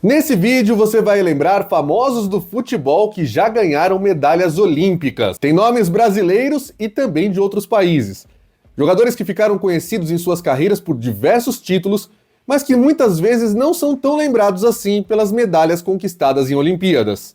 Nesse vídeo você vai lembrar famosos do futebol que já ganharam medalhas olímpicas. Tem nomes brasileiros e também de outros países. Jogadores que ficaram conhecidos em suas carreiras por diversos títulos, mas que muitas vezes não são tão lembrados assim pelas medalhas conquistadas em Olimpíadas.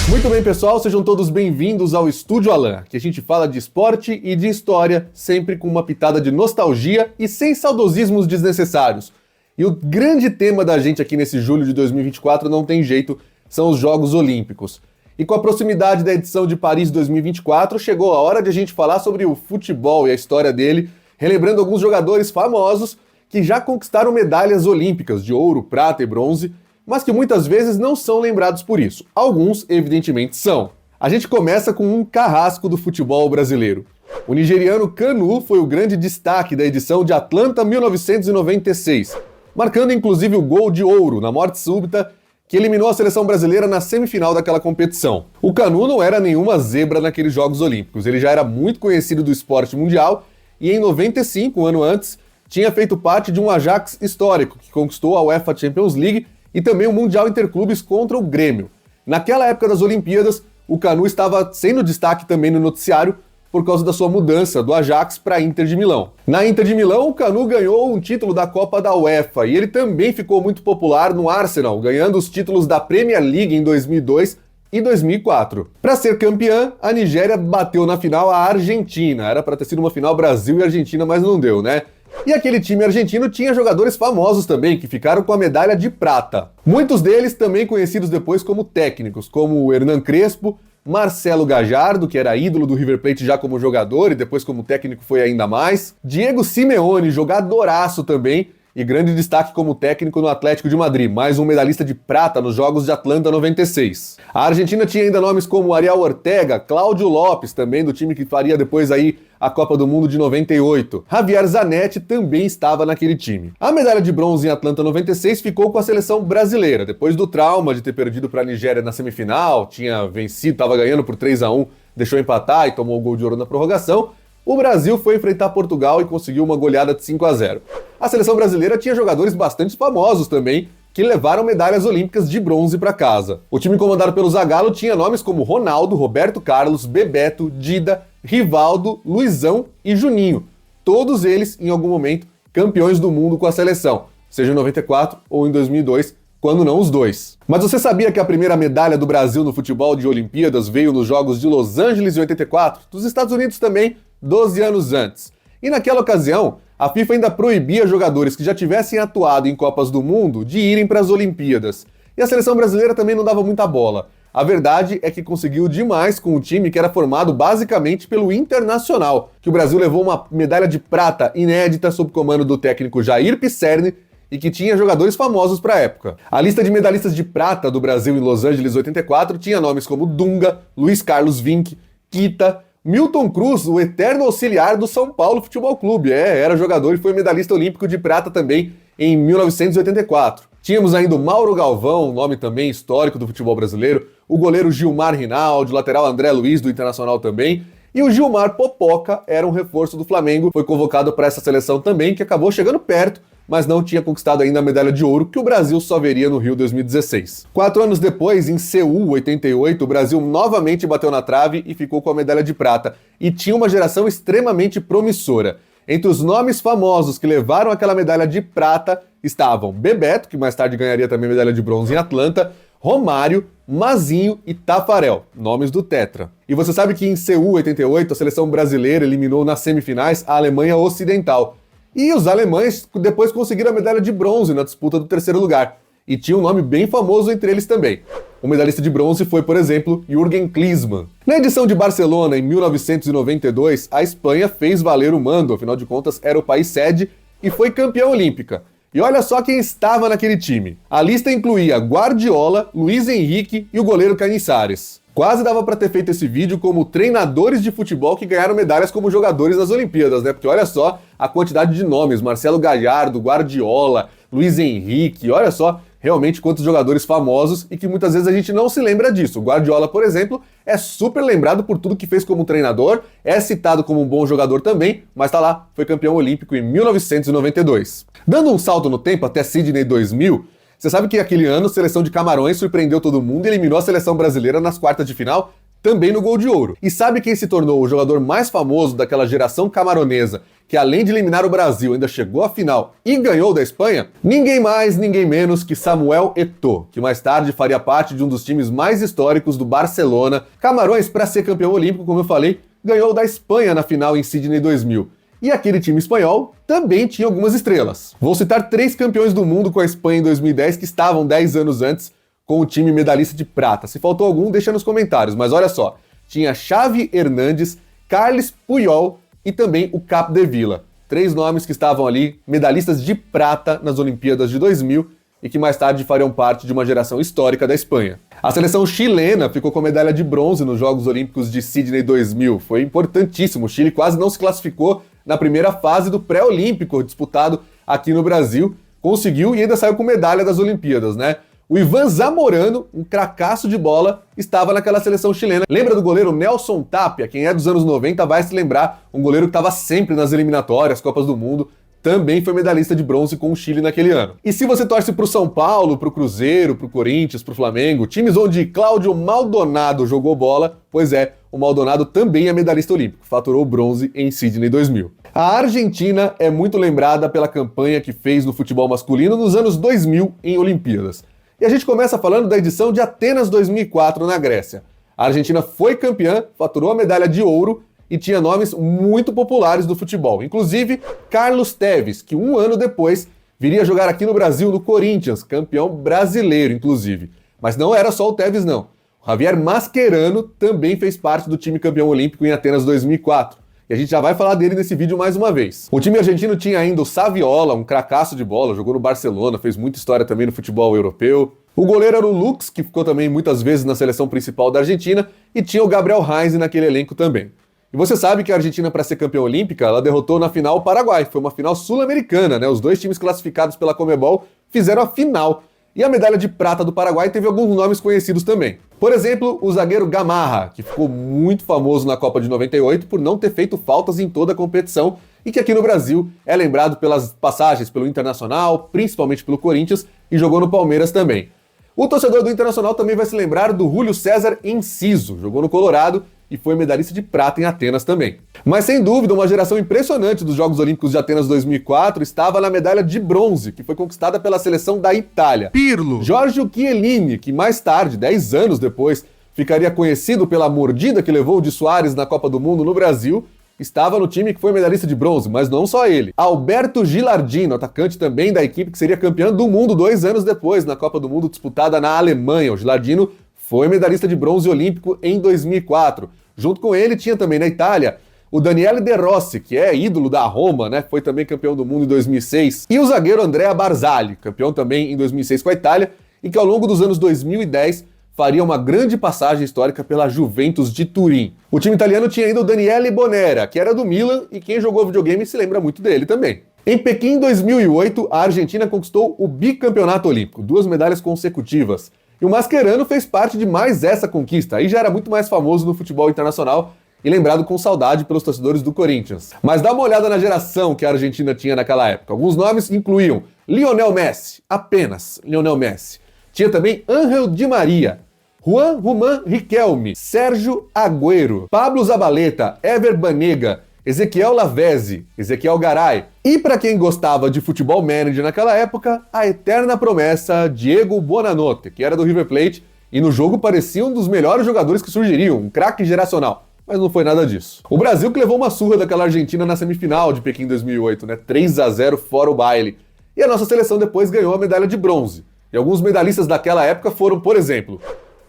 Muito bem, pessoal, sejam todos bem-vindos ao Estúdio Alan, que a gente fala de esporte e de história, sempre com uma pitada de nostalgia e sem saudosismos desnecessários. E o grande tema da gente aqui nesse julho de 2024, não tem jeito, são os Jogos Olímpicos. E com a proximidade da edição de Paris 2024, chegou a hora de a gente falar sobre o futebol e a história dele, relembrando alguns jogadores famosos que já conquistaram medalhas olímpicas de ouro, prata e bronze, mas que muitas vezes não são lembrados por isso. Alguns, evidentemente, são. A gente começa com um carrasco do futebol brasileiro. O nigeriano Kanu foi o grande destaque da edição de Atlanta 1996, marcando inclusive o gol de ouro na morte súbita que eliminou a seleção brasileira na semifinal daquela competição. O Kanu não era nenhuma zebra naqueles Jogos Olímpicos, ele já era muito conhecido do esporte mundial e em 95, um ano antes, tinha feito parte de um Ajax histórico que conquistou a UEFA Champions League e também o Mundial Interclubes contra o Grêmio. Naquela época das Olimpíadas, o Kanu estava sendo destaque também no noticiário por causa da sua mudança do Ajax para a Inter de Milão. Na Inter de Milão, o Kanu ganhou um título da Copa da UEFA e ele também ficou muito popular no Arsenal, ganhando os títulos da Premier League em 2002 e 2004. Para ser campeã, a Nigéria bateu na final a Argentina. Era para ter sido uma final Brasil e Argentina, mas não deu, né? E aquele time argentino tinha jogadores famosos também, que ficaram com a medalha de prata. Muitos deles também conhecidos depois como técnicos, como o Hernan Crespo, Marcelo Gallardo, que era ídolo do River Plate já como jogador e depois como técnico foi ainda mais, Diego Simeone, jogadoraço também, e grande destaque como técnico no Atlético de Madrid, mais um medalhista de prata nos Jogos de Atlanta 96. A Argentina tinha ainda nomes como Ariel Ortega, Cláudio Lopes, também do time que faria depois aí a Copa do Mundo de 98. Javier Zanetti também estava naquele time. A medalha de bronze em Atlanta 96 ficou com a seleção brasileira, depois do trauma de ter perdido para a Nigéria na semifinal, tinha vencido, estava ganhando por 3-1, deixou empatar e tomou o gol de ouro na prorrogação. O Brasil foi enfrentar Portugal e conseguiu uma goleada de 5-0. A seleção brasileira tinha jogadores bastante famosos também, que levaram medalhas olímpicas de bronze para casa. O time comandado pelo Zagallo tinha nomes como Ronaldo, Roberto Carlos, Bebeto, Dida, Rivaldo, Luizão e Juninho. Todos eles, em algum momento, campeões do mundo com a seleção, seja em 94 ou em 2002, quando não os dois. Mas você sabia que a primeira medalha do Brasil no futebol de Olimpíadas veio nos Jogos de Los Angeles em 84, dos Estados Unidos também, 12 anos antes. E naquela ocasião, a FIFA ainda proibia jogadores que já tivessem atuado em Copas do Mundo de irem para as Olimpíadas. E a seleção brasileira também não dava muita bola. A verdade é que conseguiu demais com o time que era formado basicamente pelo Internacional, que o Brasil levou uma medalha de prata inédita sob comando do técnico Jair Pisserni e que tinha jogadores famosos para a época. A lista de medalhistas de prata do Brasil em Los Angeles 84 tinha nomes como Dunga, Luiz Carlos Vinck, Kita, Milton Cruz, o eterno auxiliar do São Paulo Futebol Clube. Era jogador e foi medalhista olímpico de prata também em 1984. Tínhamos ainda o Mauro Galvão, nome também histórico do futebol brasileiro, o goleiro Gilmar Rinaldi, o lateral André Luiz do Internacional também, e o Gilmar Popoca era um reforço do Flamengo, foi convocado para essa seleção também, que acabou chegando perto, mas não tinha conquistado ainda a medalha de ouro que o Brasil só veria no Rio 2016. 4 anos depois, em Seul, 88, o Brasil novamente bateu na trave e ficou com a medalha de prata, e tinha uma geração extremamente promissora. Entre os nomes famosos que levaram aquela medalha de prata estavam Bebeto, que mais tarde ganharia também a medalha de bronze em Atlanta, Romário, Mazinho e Tafarel, nomes do Tetra. E você sabe que em Seul, 88, a seleção brasileira eliminou nas semifinais a Alemanha Ocidental. E os alemães depois conseguiram a medalha de bronze na disputa do terceiro lugar. E tinha um nome bem famoso entre eles também. O medalhista de bronze foi, por exemplo, Jürgen Klinsmann. Na edição de Barcelona, em 1992, a Espanha fez valer o mando, afinal de contas era o país sede, e foi campeã olímpica. E olha só quem estava naquele time. A lista incluía Guardiola, Luiz Henrique e o goleiro Cañizares. Quase dava para ter feito esse vídeo como treinadores de futebol que ganharam medalhas como jogadores nas Olimpíadas, né? Porque olha só a quantidade de nomes, Marcelo Gallardo, Guardiola, Luiz Henrique, olha só, realmente quantos jogadores famosos e que muitas vezes a gente não se lembra disso. O Guardiola, por exemplo, é super lembrado por tudo que fez como treinador, é citado como um bom jogador também, mas tá lá, foi campeão olímpico em 1992. Dando um salto no tempo até Sydney 2000, você sabe que aquele ano a seleção de Camarões surpreendeu todo mundo e eliminou a seleção brasileira nas quartas de final, também no gol de ouro. E sabe quem se tornou o jogador mais famoso daquela geração camaronesa, que além de eliminar o Brasil ainda chegou à final e ganhou da Espanha? Ninguém mais, ninguém menos que Samuel Eto'o, que mais tarde faria parte de um dos times mais históricos do Barcelona. Camarões, para ser campeão olímpico, como eu falei, ganhou da Espanha na final em Sydney 2000. E aquele time espanhol também tinha algumas estrelas. Vou citar 3 campeões do mundo com a Espanha em 2010 que estavam 10 anos antes com o time medalhista de prata. Se faltou algum, deixa nos comentários. Mas olha só, tinha Xavi Hernández, Carles Puyol e também o Capdevila. 3 nomes que estavam ali, medalhistas de prata nas Olimpíadas de 2000 e que mais tarde fariam parte de uma geração histórica da Espanha. A seleção chilena ficou com medalha de bronze nos Jogos Olímpicos de Sydney 2000. Foi importantíssimo. O Chile quase não se classificou na primeira fase do pré-olímpico disputado aqui no Brasil. Conseguiu e ainda saiu com medalha das Olimpíadas, né? O Ivan Zamorano, um cracaço de bola, estava naquela seleção chilena. Lembra do goleiro Nelson Tapia? Quem é dos anos 90 vai se lembrar. Um goleiro que estava sempre nas eliminatórias, Copas do Mundo. Também foi medalhista de bronze com o Chile naquele ano. E se você torce pro São Paulo, pro Cruzeiro, pro Corinthians, pro Flamengo, times onde Cláudio Maldonado jogou bola, pois é, o Maldonado também é medalhista olímpico, faturou bronze em Sydney 2000. A Argentina é muito lembrada pela campanha que fez no futebol masculino nos anos 2000 em Olimpíadas. E a gente começa falando da edição de Atenas 2004 na Grécia. A Argentina foi campeã, faturou a medalha de ouro e tinha nomes muito populares do futebol, inclusive Carlos Tevez, que um ano depois viria jogar aqui no Brasil, no Corinthians, campeão brasileiro, inclusive. Mas não era só o Tevez, não. O Javier Mascherano também fez parte do time campeão olímpico em Atenas 2004. E a gente já vai falar dele nesse vídeo mais uma vez. O time argentino tinha ainda o Saviola, um cracaço de bola, jogou no Barcelona, fez muita história também no futebol europeu. O goleiro era o Lux, que ficou também muitas vezes na seleção principal da Argentina, e tinha o Gabriel Heinze naquele elenco também. E você sabe que a Argentina, para ser campeã olímpica, ela derrotou na final o Paraguai. Foi uma final sul-americana, né? Os 2 times classificados pela Conmebol fizeram a final. E a medalha de prata do Paraguai teve alguns nomes conhecidos também. Por exemplo, o zagueiro Gamarra, que ficou muito famoso na Copa de 98 por não ter feito faltas em toda a competição e que aqui no Brasil é lembrado pelas passagens pelo Internacional, principalmente pelo Corinthians, e jogou no Palmeiras também. O torcedor do Internacional também vai se lembrar do Júlio César Enciso, jogou no Colorado e foi medalhista de prata em Atenas também. Mas sem dúvida, uma geração impressionante dos Jogos Olímpicos de Atenas 2004 estava na medalha de bronze, que foi conquistada pela seleção da Itália. Pirlo! Giorgio Chiellini, que mais tarde, 10 anos depois, ficaria conhecido pela mordida que levou de Soares na Copa do Mundo no Brasil, estava no time que foi medalhista de bronze, mas não só ele. Alberto Gilardino, atacante também da equipe que seria campeão do mundo 2 anos depois, na Copa do Mundo disputada na Alemanha. O Gilardino foi medalhista de bronze olímpico em 2004. Junto com ele tinha também na Itália o Daniele De Rossi, que é ídolo da Roma, né? Foi também campeão do mundo em 2006. E o zagueiro Andrea Barzagli, campeão também em 2006 com a Itália, e que ao longo dos anos 2010 faria uma grande passagem histórica pela Juventus de Turim. O time italiano tinha ainda o Daniele Bonera, que era do Milan, e quem jogou videogame se lembra muito dele também. Em Pequim, em 2008, a Argentina conquistou o bicampeonato olímpico, 2 medalhas consecutivas. E o Mascherano fez parte de mais essa conquista, aí já era muito mais famoso no futebol internacional e lembrado com saudade pelos torcedores do Corinthians. Mas dá uma olhada na geração que a Argentina tinha naquela época. Alguns nomes incluíam Lionel Messi, apenas Lionel Messi. Tinha também Ángel Di Maria, Juan Román Riquelme, Sérgio Agüero, Pablo Zabaleta, Ever Banega, Ezequiel Lavezzi, Ezequiel Garay. E para quem gostava de futebol manager naquela época, a eterna promessa Diego Bonanotte, que era do River Plate e no jogo parecia um dos melhores jogadores que surgiriam, um craque geracional. Mas não foi nada disso. O Brasil que levou uma surra daquela Argentina na semifinal de Pequim 2008, né? 3-0 fora o baile. E a nossa seleção depois ganhou a medalha de bronze. E alguns medalhistas daquela época foram, por exemplo,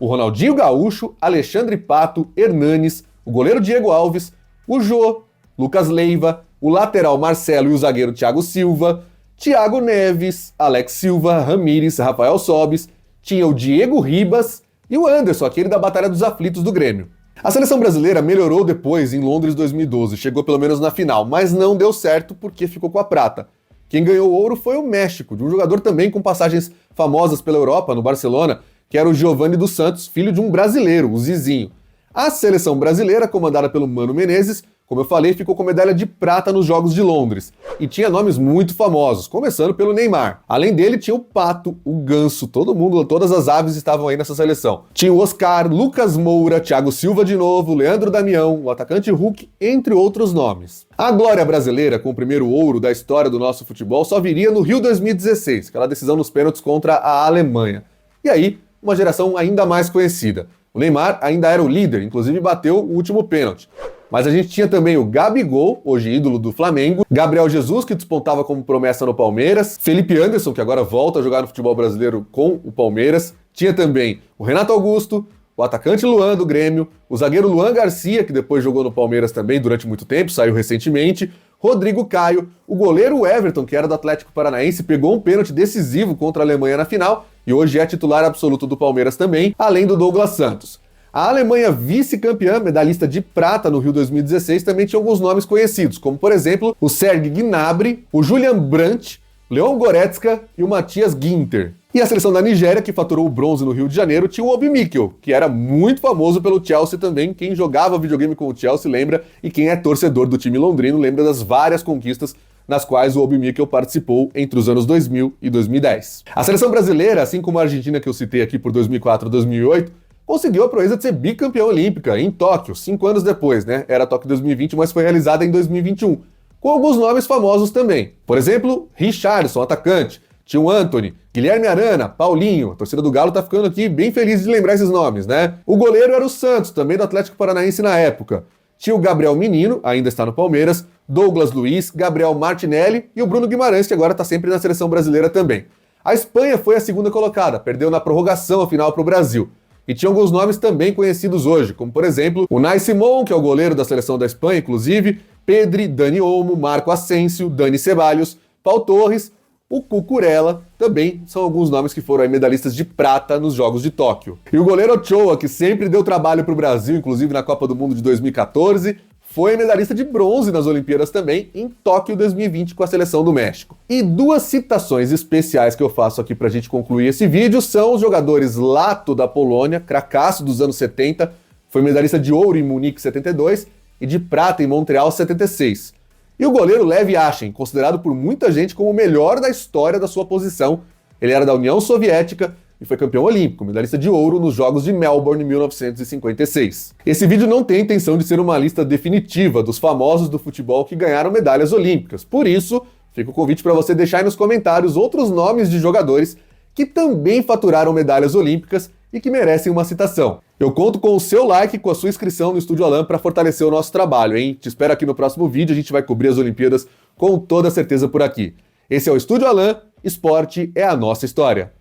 o Ronaldinho Gaúcho, Alexandre Pato, Hernanes, o goleiro Diego Alves, o Jô, Lucas Leiva, o lateral Marcelo e o zagueiro Thiago Silva, Thiago Neves, Alex Silva, Ramírez, Rafael Sobis, tinha o Diego Ribas e o Anderson, aquele da Batalha dos Aflitos do Grêmio. A seleção brasileira melhorou depois em Londres 2012, chegou pelo menos na final, mas não deu certo porque ficou com a prata. Quem ganhou o ouro foi o México, de um jogador também com passagens famosas pela Europa, no Barcelona, que era o Giovanni dos Santos, filho de um brasileiro, o Zizinho. A seleção brasileira, comandada pelo Mano Menezes, como eu falei, ficou com medalha de prata nos Jogos de Londres. E tinha nomes muito famosos, começando pelo Neymar. Além dele, tinha o Pato, o Ganso, todo mundo, todas as aves estavam aí nessa seleção. Tinha o Oscar, Lucas Moura, Thiago Silva de novo, Leandro Damião, o atacante Hulk, entre outros nomes. A glória brasileira, com o primeiro ouro da história do nosso futebol, só viria no Rio 2016, aquela decisão nos pênaltis contra a Alemanha. E aí, uma geração ainda mais conhecida. O Neymar ainda era o líder, inclusive bateu o último pênalti. Mas a gente tinha também o Gabigol, hoje ídolo do Flamengo, Gabriel Jesus, que despontava como promessa no Palmeiras, Felipe Anderson, que agora volta a jogar no futebol brasileiro com o Palmeiras, tinha também o Renato Augusto, o atacante Luan do Grêmio, o zagueiro Luan Garcia, que depois jogou no Palmeiras também durante muito tempo, saiu recentemente, Rodrigo Caio, o goleiro Everton, que era do Atlético Paranaense, pegou um pênalti decisivo contra a Alemanha na final e hoje é titular absoluto do Palmeiras também, além do Douglas Santos. A Alemanha, vice-campeã, medalhista de prata no Rio 2016, também tinha alguns nomes conhecidos, como, por exemplo, o Serge Gnabry, o Julian Brandt, Leon Goretzka e o Matthias Ginter. E a seleção da Nigéria, que faturou o bronze no Rio de Janeiro, tinha o Obi Mikel, que era muito famoso pelo Chelsea também. Quem jogava videogame com o Chelsea lembra, e quem é torcedor do time londrino lembra das várias conquistas nas quais o Obi Mikel participou entre os anos 2000 e 2010. A seleção brasileira, assim como a Argentina que eu citei aqui por 2004 e 2008, conseguiu a proeza de ser bicampeã olímpica em Tóquio, 5 anos depois, né? Era Tóquio 2020, mas foi realizada em 2021, com alguns nomes famosos também. Por exemplo, Richarlison, atacante, tinha o Antony, Guilherme Arana, Paulinho, a torcida do Galo tá ficando aqui bem feliz de lembrar esses nomes, né? O goleiro era o Santos, também do Atlético Paranaense na época. Tinha o Gabriel Menino, ainda está no Palmeiras, Douglas Luiz, Gabriel Martinelli e o Bruno Guimarães, que agora tá sempre na seleção brasileira também. A Espanha foi a segunda colocada, perdeu na prorrogação a final para o Brasil. E tinha alguns nomes também conhecidos hoje, como por exemplo o Unai Simón, que é o goleiro da seleção da Espanha, inclusive, Pedri, Dani Olmo, Marco Asensio, Dani Ceballos, Pau Torres, o Cucurella, também são alguns nomes que foram aí medalhistas de prata nos Jogos de Tóquio. E o goleiro Ochoa, que sempre deu trabalho para o Brasil, inclusive na Copa do Mundo de 2014, foi medalhista de bronze nas Olimpíadas também, em Tóquio 2020 com a seleção do México. E duas citações especiais que eu faço aqui pra gente concluir esse vídeo são os jogadores Lato da Polônia, cracaço dos anos 70, foi medalhista de ouro em Munique 72 e de prata em Montreal 76. E o goleiro Lev Yashin, considerado por muita gente como o melhor da história da sua posição. Ele era da União Soviética e foi campeão olímpico, medalhista de ouro nos Jogos de Melbourne em 1956. Esse vídeo não tem intenção de ser uma lista definitiva dos famosos do futebol que ganharam medalhas olímpicas. Por isso, fica o convite para você deixar aí nos comentários outros nomes de jogadores que também faturaram medalhas olímpicas e que merecem uma citação. Eu conto com o seu like e com a sua inscrição no Estúdio Alan para fortalecer o nosso trabalho, hein? Te espero aqui no próximo vídeo, a gente vai cobrir as Olimpíadas com toda certeza por aqui. Esse é o Estúdio Alan, esporte é a nossa história.